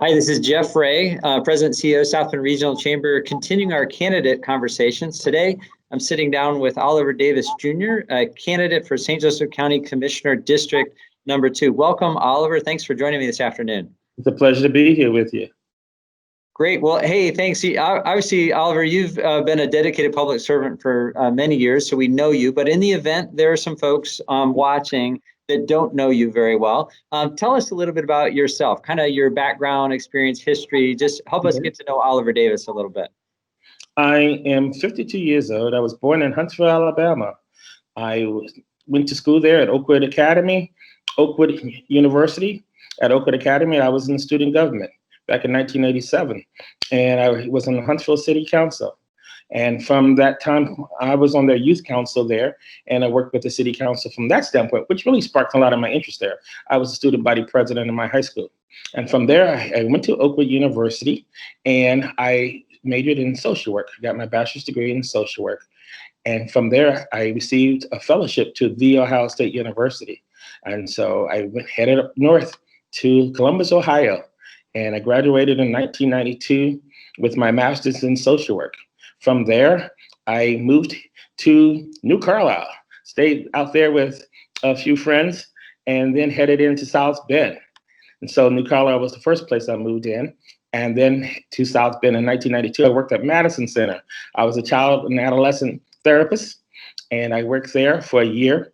Hi, this is Jeff Ray, President and CEO, South Bend Regional Chamber, continuing our candidate conversations. Today, I'm sitting down with Oliver Davis Jr., a candidate for St. Joseph County Commissioner District Number 2. Welcome, Oliver. Thanks for joining me this afternoon. It's a pleasure to be here with you. Great. Well, hey, thanks. Obviously, Oliver, you've been a dedicated public servant for many years, so we know you. But in the event, there are some folks watching that don't know you very well. Tell us a little bit about yourself, kind of your background, experience, history. Just help us get to know Oliver Davis a little bit. I am 52 years old. I was born in Huntsville, Alabama. I went to school there at Oakwood Academy, Oakwood University. At Oakwood Academy, I was in student government back in 1987, and I was on the Huntsville City Council. And from that time, I was on their youth council there, and I worked with the city council from that standpoint, which really sparked a lot of my interest there. I was a student body president in my high school. And from there, I went to Oakwood University, and I majored in social work. I got my bachelor's degree in social work. And from there, I received a fellowship to The Ohio State University. And so I headed up north to Columbus, Ohio, and I graduated in 1992 with my master's in social work. From there, I moved to New Carlisle, stayed out there with a few friends, and then headed into South Bend. And so New Carlisle was the first place I moved in. And then to South Bend in 1992, I worked at Madison Center. I was a child and adolescent therapist, and I worked there for a year.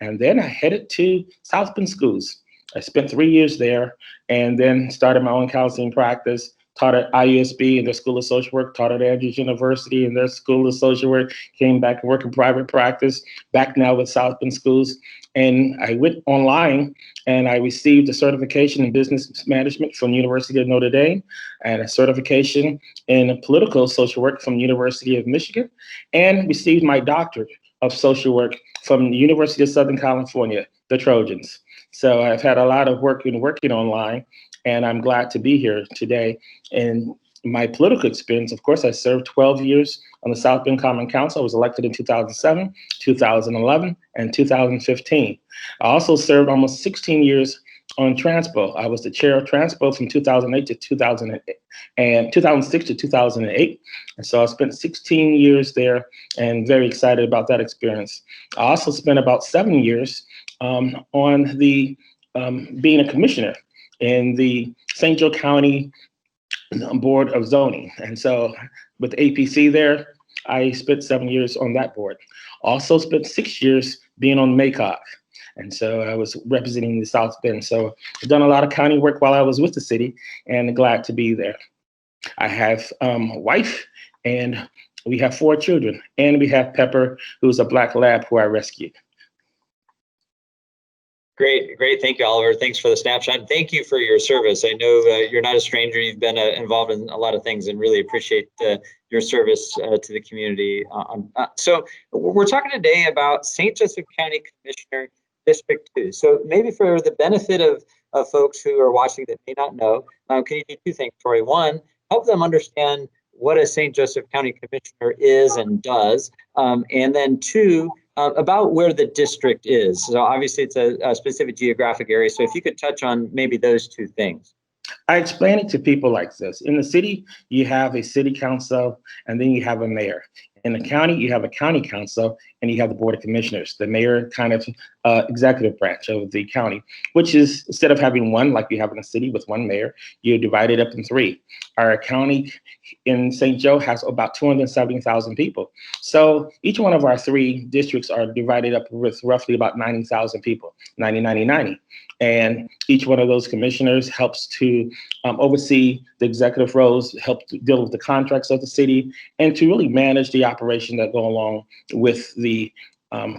And then I headed to South Bend Schools. I spent 3 years there and then started my own counseling practice, taught at IUSB in their School of Social Work, taught at Andrews University in their School of Social Work, came back and worked in private practice, back now with South Bend Schools. And I went online and I received a certification in business management from the University of Notre Dame and a certification in political social work from the University of Michigan, and received my doctorate of social work from the University of Southern California, the Trojans. So I've had a lot of work in working online, and I'm glad to be here today. In my political experience, of course, I served 12 years on the South Bend Common Council. I was elected in 2007, 2011, and 2015. I also served almost 16 years on Transpo. I was the chair of Transpo from 2008 to 2008, and 2006 to 2008. And so I spent 16 years there and very excited about that experience. I also spent about 7 years on the being a commissioner in the St. Joe County Board of Zoning. And so with APC there, I spent 7 years on that board. Also spent 6 years being on MACOG. And so I was representing the South Bend. So I've done a lot of county work while I was with the city, and glad to be there. I have a wife, and we have 4 children, and we have Pepper, who's a black lab who I rescued. Great. Thank you, Oliver. Thanks for the snapshot. Thank you for your service. I know you're not a stranger. You've been involved in a lot of things, and really appreciate your service to the community. So we're talking today about St. Joseph County Commissioner District 2. So maybe for the benefit of folks who are watching that may not know, can you do 2 things, Tori? 1, help them understand what a St. Joseph County Commissioner is and does, and then 2, about where the district is. So obviously it's a specific geographic area. So if you could touch on maybe those 2 things. I explain it to people like this. In the city, you have a city council, and then you have a mayor. In the county, you have a county council, and you have the board of commissioners, the mayor kind of executive branch of the county, which is, instead of having one like you have in a city with 1 mayor, you divide it up in 3. Our county in St. Joe has about 270,000 people. So each one of our 3 districts are divided up with roughly about 90,000 people, 90, 90, 90. And each one of those commissioners helps to oversee the executive roles, help to deal with the contracts of the city, and to really manage the operation that go along with the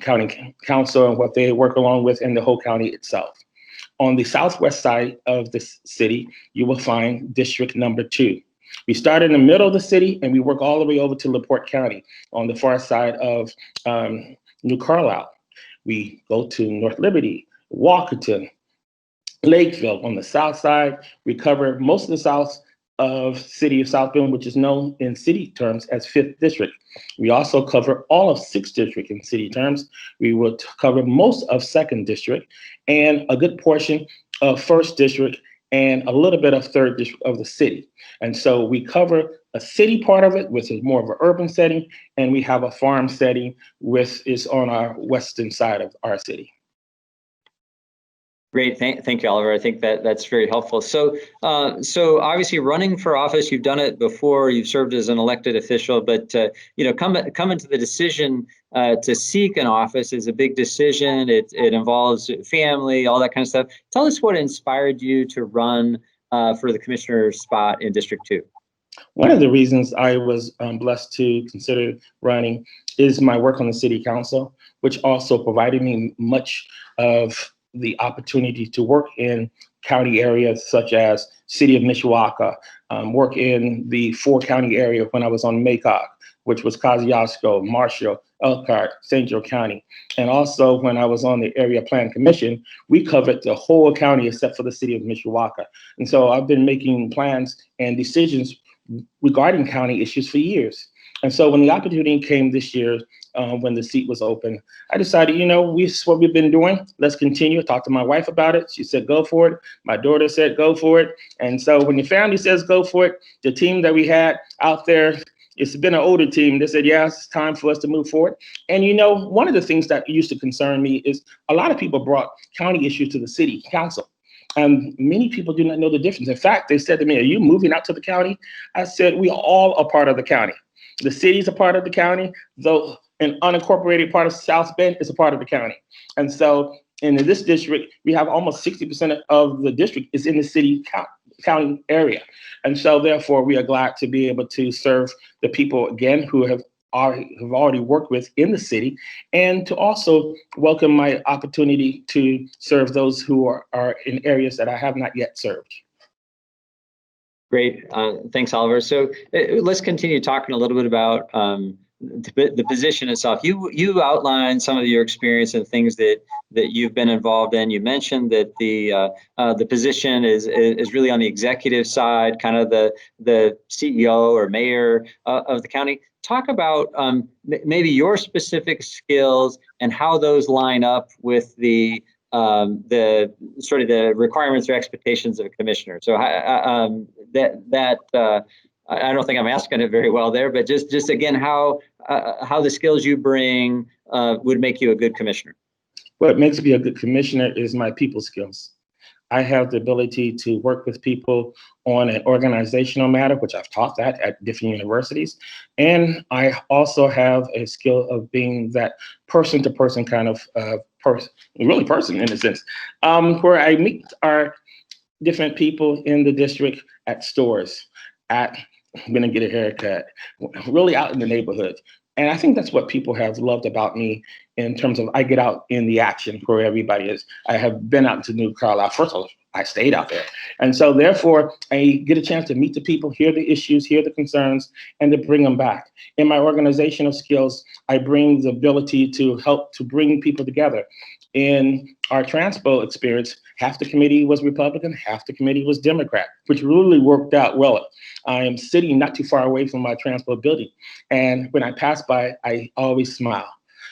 county council and what they work along with in the whole county itself. On the southwest side of the city, you will find District Number 2. We start in the middle of the city and we work all the way over to LaPorte County on the far side of New Carlisle. We go to North Liberty, Walkerton, Lakeville. On the south side, we cover most of the south of city of South Bend, which is known in city terms as 5th District. We also cover all of 6th District in city terms. We will cover most of 2nd District and a good portion of 1st District and a little bit of third district of the city. And so we cover a city part of it, which is more of an urban setting, and we have a farm setting, which is on our western side of our city. Great, thank you, Oliver. I think that's very helpful. So, so obviously, running for office, you've done it before. You've served as an elected official, but coming to the decision to seek an office is a big decision. It involves family, all that kind of stuff. Tell us what inspired you to run for the commissioner spot in District 2. One of the reasons I was blessed to consider running is my work on the city council, which also provided me much of the opportunity to work in county areas such as city of Mishawaka, work in the 4-county area when I was on MACOG, which was Kosciuszko, Marshall, Elkhart, St. Joe County. And also when I was on the Area Plan Commission, we covered the whole county except for the city of Mishawaka. And so I've been making plans and decisions regarding county issues for years. And so when the opportunity came this year, when the seat was open, I decided, this is what we've been doing. Let's continue. Talk to my wife about it. She said, go for it. My daughter said, go for it. And so when the family says go for it, the team that we had out there, it's been an older team. They said, yeah, it's time for us to move forward. And, one of the things that used to concern me is a lot of people brought county issues to the city council. And many people do not know the difference. In fact, they said to me, are you moving out to the county? I said, we are all a part of the county. The city's a part of the county, though an unincorporated part of South Bend is a part of the county. And so in this district, we have almost 60% of the district is in the city county area. And so therefore, we are glad to be able to serve the people again who have already worked with in the city, and to also welcome my opportunity to serve those who are in areas that I have not yet served. Great. Thanks, Oliver. So let's continue talking a little bit about the position itself. You outlined some of your experience and things that you've been involved in. You mentioned that the position is really on the executive side, kind of the CEO or mayor of the county. Talk about maybe your specific skills and how those line up with the sort of the requirements or expectations of a commissioner. So I don't think I'm asking it very well there, but just again, how the skills you bring would make you a good commissioner. What makes me a good commissioner is my people skills. I have the ability to work with people on an organizational matter, which I've taught that at different universities. And I also have a skill of being that person-to-person kind of person, really person in a sense, where I meet our different people in the district at stores, I'm gonna get a haircut, really out in the neighborhood. And I think that's what people have loved about me in terms of I get out in the action where everybody is. I have been out to New Carlisle. First of all, I stayed out there. And so therefore, I get a chance to meet the people, hear the issues, hear the concerns, and to bring them back. In my organizational skills, I bring the ability to help to bring people together. In our Transpo experience, half the committee was Republican, half the committee was Democrat, which really worked out well. I am sitting not too far away from my Transpo building. And when I pass by, I always smile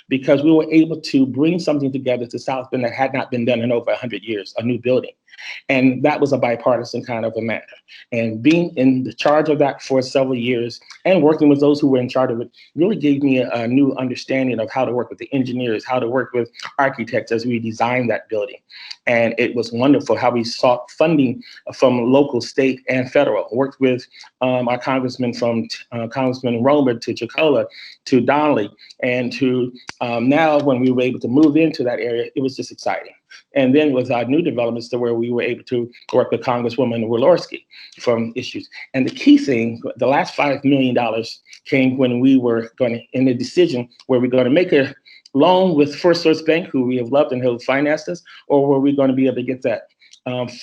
because we were able to bring something together to South Bend that had not been done in over 100 years, a new building. And that was a bipartisan kind of a matter. And being in the charge of that for several years and working with those who were in charge of it really gave me a new understanding of how to work with the engineers, how to work with architects as we designed that building. And it was wonderful how we sought funding from local, state, and federal. Worked with our congressmen from Congressman Romer to Chocola to Donnelly, and to now when we were able to move into that area, it was just exciting. And then with our new developments to where we were able to work with Congresswoman Walorski from issues. And the key thing, the last $5 million came when we were going to, in a decision where we're going to make a loan with First Source Bank, who we have loved and who financed us, or were we going to be able to get that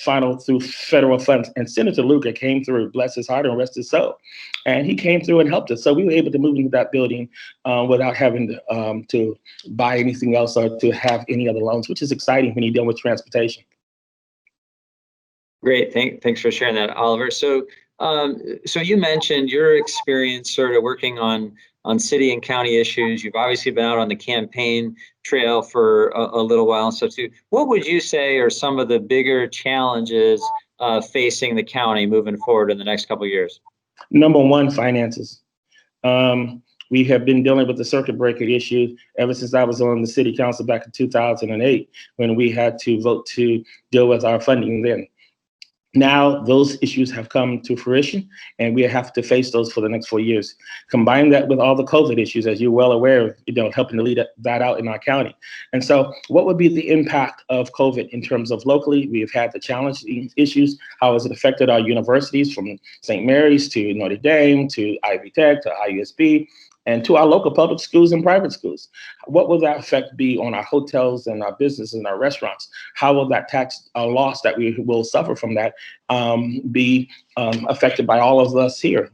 final through federal funds? And Senator Lugar came through, bless his heart and rest his soul. And he came through and helped us. So we were able to move into that building without having to buy anything else or to have any other loans, which is exciting when you're dealing with transportation. Great, thanks for sharing that, Oliver. So you mentioned your experience sort of working on city and county issues. You've obviously been out on the campaign trail for a little while and stuff too. What would you say are some of the bigger challenges facing the county moving forward in the next couple of years? Number one, finances. We have been dealing with the circuit breaker issue ever since I was on the city council back in 2008, when we had to vote to deal with our funding then. Now those issues have come to fruition, and we have to face those for the next 4 years. Combine that with all the COVID issues, as you're well aware, helping to lead that out in our county. And so what would be the impact of COVID in terms of locally? We have had the challenging issues. How has it affected our universities, from St. Mary's to Notre Dame to Ivy Tech to IUSB, and to our local public schools and private schools? What will that effect be on our hotels and our businesses and our restaurants? How will that tax loss that we will suffer from that be affected by all of us here?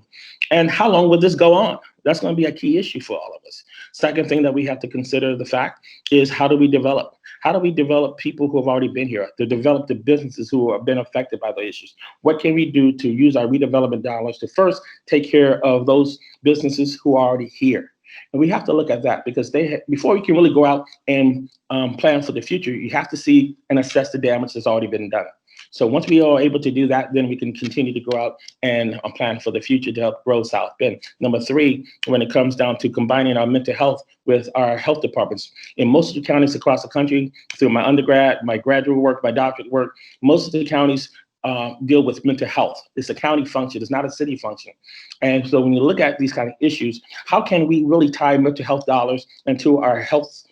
And how long will this go on? That's going to be a key issue for all of us. Second thing that we have to consider the fact is, how do we develop? How do we develop people who have already been here, to develop the businesses who have been affected by the issues? What can we do to use our redevelopment dollars to first take care of those businesses who are already here? And we have to look at that, because before you can really go out and plan for the future, you have to see and assess the damage that's already been done. So once we are able to do that, then we can continue to go out and plan for the future to help grow South Bend. Number three, when it comes down to combining our mental health with our health departments, in most of the counties across the country, through my undergrad, my graduate work, my doctorate work, most of the counties deal with mental health. It's a county function, it's not a city function. And so when you look at these kind of issues, how can we really tie mental health dollars into our health,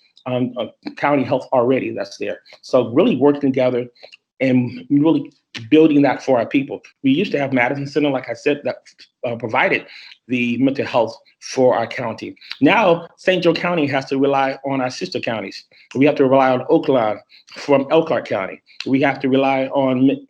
county health already that's there? So really working together and really building that for our people. We used to have Madison Center, like I said, that provided the mental health for our county. Now, St. Joe County has to rely on our sister counties. We have to rely on Oakland from Elkhart County. We have to rely on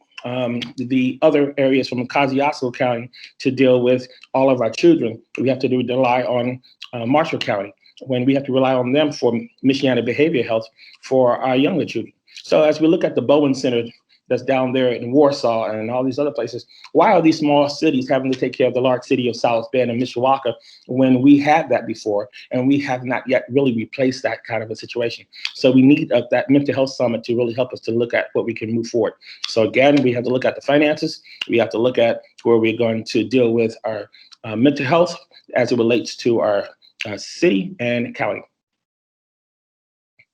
the other areas from Kosciuszko County to deal with all of our children. We have to rely on Marshall County, when we have to rely on them for Michiana behavioral health for our younger children. So as we look at the Bowen Center that's down there in Warsaw and all these other places, why are these small cities having to take care of the large city of South Bend and Mishawaka when we had that before, and we have not yet really replaced that kind of a situation? So we need that mental health summit to really help us to look at what we can move forward. So again, we have to look at the finances. We have to look at where we're going to deal with our mental health as it relates to our city and county.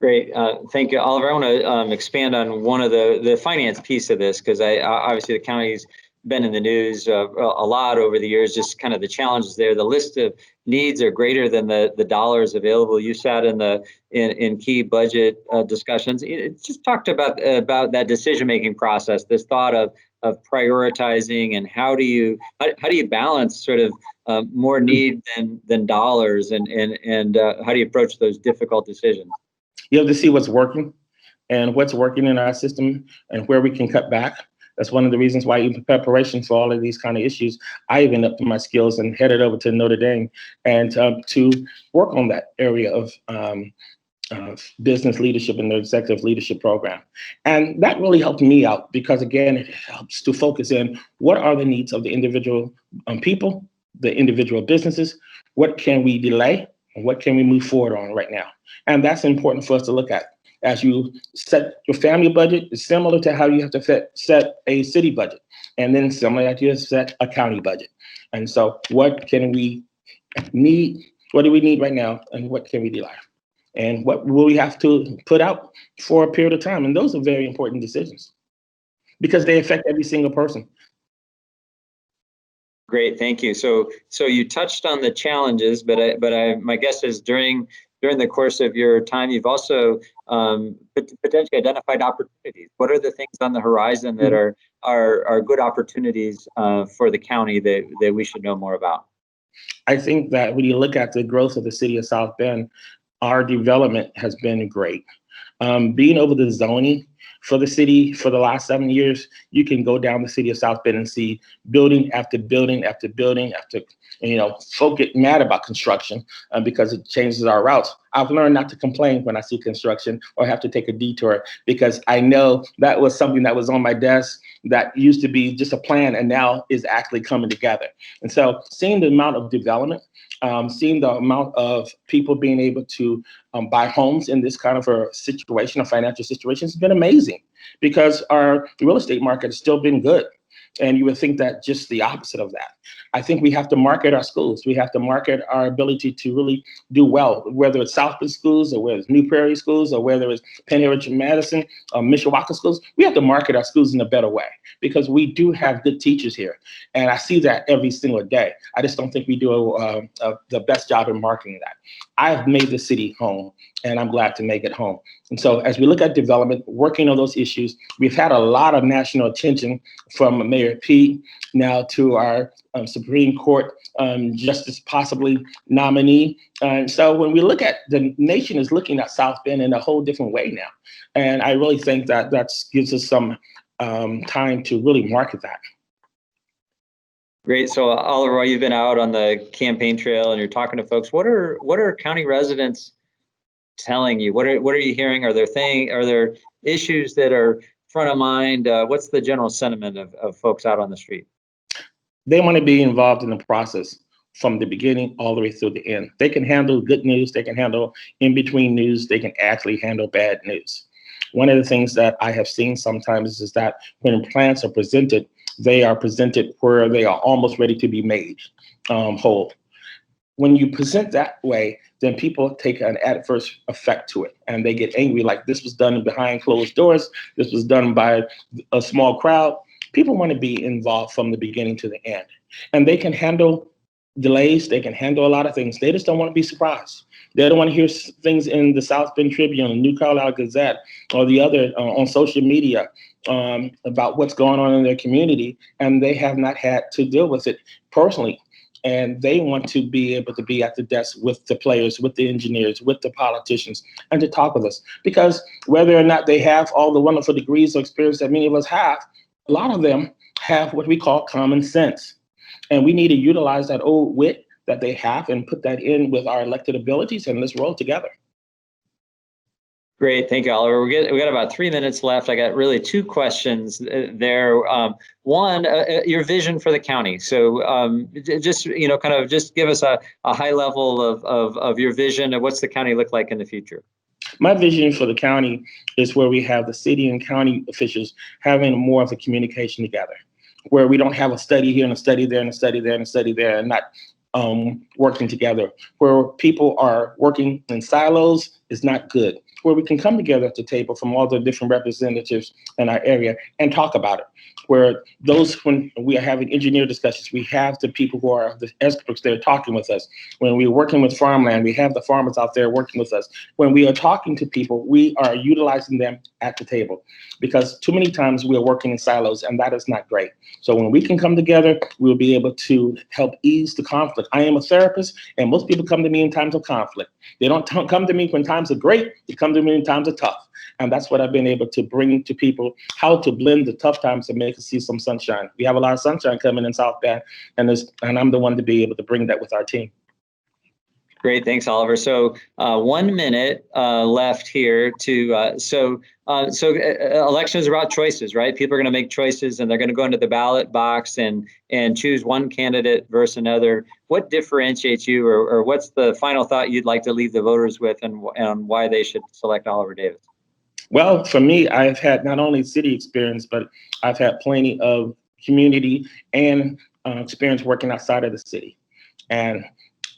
Great. Thank you, Oliver. I want to expand on one of the finance piece of this, because obviously the county's been in the news a lot over the years, just kind of the challenges there. The list of needs are greater than the dollars available. You sat in key budget discussions. It just talked about that decision-making process, this thought of prioritizing, and how do you balance sort of more need than dollars, and how do you approach those difficult decisions? You have to see what's working in our system and where we can cut back. That's one of the reasons why, in preparation for all of these kind of issues, I even upped my skills and headed over to Notre Dame and to work on that area of business leadership and the executive leadership program. And that really helped me out, because again, it helps to focus in what are the needs of the individual people, the individual businesses, what can we delay, and what can we move forward on right now? And that's important for us to look at. As you set your family budget, it's similar to how you have to set a city budget, and then similar as you set a county budget. And so what can we need? What do we need right now? And what can we delay? And what will we have to put out for a period of time? And those are very important decisions, because they affect every single person. Great, thank you. So you touched on the challenges, but my guess is during the course of your time, you've also potentially identified opportunities. What are the things on the horizon that are good opportunities for the county that we should know more about? I think that when you look at the growth of the city of South Bend, our development has been great. Being over the zoning for the city for the last 7 years, you can go down the city of South Bend and see building after building after building after, folk get mad about construction because it changes our routes. I've learned not to complain when I see construction or have to take a detour, because I know that was something that was on my desk that used to be just a plan and now is actually coming together. And so seeing the amount of development, seeing the amount of people being able to buy homes in this kind of a situation, a financial situation, has been amazing, because our real estate market has still been good. And you would think that just the opposite of that. I think we have to market our schools. We have to market our ability to really do well, whether it's South Bend schools or whether it's New Prairie schools or whether it's Penn Richard Madison or Mishawaka schools. We have to market our schools in a better way because we do have good teachers here. And I see that every single day. I just don't think we do the best job in marketing that. I've made the city home, and I'm glad to make it home. And so as we look at development, working on those issues, we've had a lot of national attention from Mayor Pete now to our Supreme Court Justice possibly nominee. And so when we look at, the nation is looking at South Bend in a whole different way now. And I really think that gives us some time to really market that. Great. So Oliver, while you've been out on the campaign trail and you're talking to folks, what are county residents telling you? What are you hearing? Are there issues that are front of mind? What's the general sentiment of folks out on the street? They want to be involved in the process from the beginning all the way through the end. They can handle good news. They can handle in-between news. They can actually handle bad news. One of the things that I have seen sometimes is that when plans are presented, they are presented where they are almost ready to be made whole. When you present that way, then people take an adverse effect to it and they get angry, like this was done behind closed doors. This was done by a small crowd. People want to be involved from the beginning to the end, and they can handle delays. They can handle a lot of things. They just don't want to be surprised. They don't want to hear things in the South Bend Tribune, the New Carlisle Gazette, or the other on social media about what's going on in their community, and they have not had to deal with it personally. And they want to be able to be at the desk with the players, with the engineers, with the politicians, and to talk with us. Because whether or not they have all the wonderful degrees or experience that many of us have, a lot of them have what we call common sense. And we need to utilize that old wit that they have and put that in with our elected abilities, and let's roll together. Great. Thank you, Oliver. We got about 3 minutes left. I got really two questions there. One, your vision for the county. So just give us a high level of your vision of what's the county look like in the future. My vision for the county is where we have the city and county officials having more of a communication together, where we don't have a study here and a study there and a study there and a study there and not working together. Where people are working in silos is not good. Where we can come together at the table from all the different representatives in our area and talk about it. Where when we are having engineer discussions, we have the people who are the experts there talking with us. When we're working with farmland, we have the farmers out there working with us. When we are talking to people, we are utilizing them at the table, because too many times we are working in silos, and that is not great. So when we can come together, we'll be able to help ease the conflict. I am a therapist, and most people come to me in times of conflict. They don't come to me when times are great. They come to me in times of tough. And that's what I've been able to bring to people, how to blend the tough times and make us see some sunshine. We have a lot of sunshine coming in South Bend, and I'm the one to be able to bring that with our team. Great. Thanks, Oliver. So 1 minute left here to so election is about choices, right? People are going to make choices, and they're going to go into the ballot box and choose one candidate versus another. What differentiates you, or what's the final thought you'd like to leave the voters with, and why they should select Oliver Davis? Well, for me, I've had not only city experience, but I've had plenty of community and experience working outside of the city. And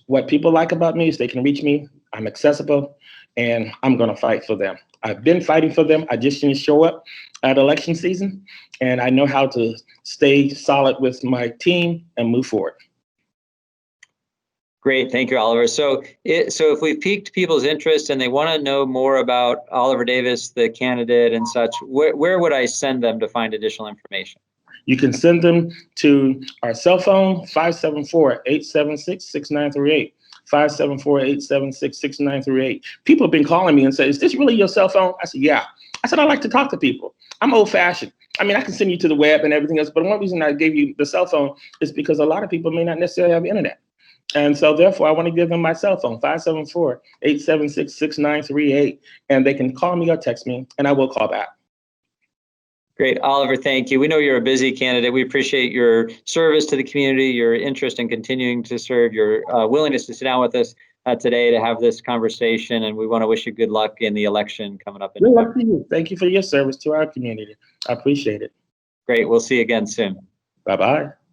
what people like about me is they can reach me, I'm accessible, and I'm going to fight for them. I've been fighting for them. I just didn't show up at election season, and I know how to stay solid with my team and move forward. Great. Thank you, Oliver. So if we've piqued people's interest and they want to know more about Oliver Davis, the candidate and such, where would I send them to find additional information? You can send them to our cell phone, 574-876-6938. 574-876-6938. People have been calling me and say, "Is this really your cell phone?" I said, "Yeah." I said, "I like to talk to people. I'm old fashioned. I mean, I can send you to the web and everything else, but one reason I gave you the cell phone is because a lot of people may not necessarily have internet. And so therefore, I want to give them my cell phone, 574-876-6938, and they can call me or text me, and I will call back." Great. Oliver, thank you. We know you're a busy candidate. We appreciate your service to the community, your interest in continuing to serve, your willingness to sit down with us today to have this conversation, and we want to wish you good luck in the election coming up. Good luck to you. Thank you for your service to our community. I appreciate it. Great. We'll see you again soon. Bye-bye.